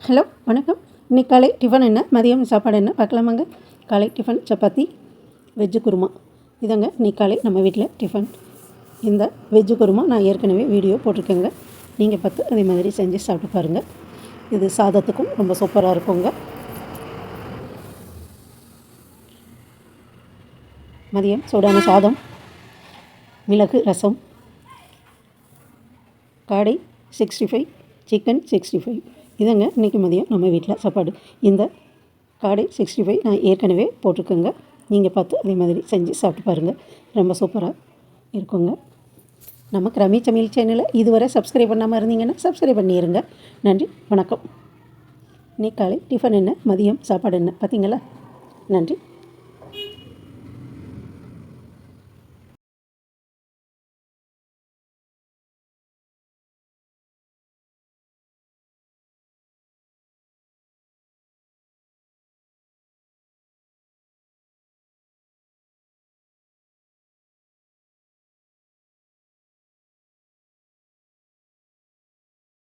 Hello வணக்கம். இன்றைக்கி காலை டிஃபன் என்ன, மதியம் சாப்பாடு என்ன பார்க்கலாமாங்க. காலை டிஃபன் சப்பாத்தி வெஜ்ஜு குருமா இதாங்க இன்றைக்கி காலை நம்ம வீட்டில் டிஃபன். இந்த வெஜ்ஜு குருமா நான் ஏற்கனவே வீடியோ போட்டிருக்கேங்க, நீங்கள் பார்த்து அதே மாதிரி செஞ்சு சாப்பிட்டு பாருங்கள். இது சாதத்துக்கும் ரொம்ப சூப்பராக இருக்குங்க. மதியம் சூடான சாதம், மிளகு ரசம், காடை 65, சிக்கன் 65 இதங்க இன்றைக்கி மதியம் நம்ம வீட்டில் சாப்பாடு. இந்த காடை 65 நான் ஏற்கனவே போட்டிருக்கேங்க, நீங்கள் பார்த்து அதே மாதிரி செஞ்சு சாப்பிட்டு பாருங்கள், ரொம்ப சூப்பராக இருக்குங்க. நம்ம கிராமி சமையல் சேனலை இதுவரை சப்ஸ்கிரைப் பண்ணாமல் இருந்தீங்கன்னா சப்ஸ்கிரைப் பண்ணிடுங்க. நன்றி, வணக்கம். இன்னைக்கு காலை டிஃபன் என்ன, மதியம் சாப்பாடு என்ன பார்த்தீங்களா? நன்றி.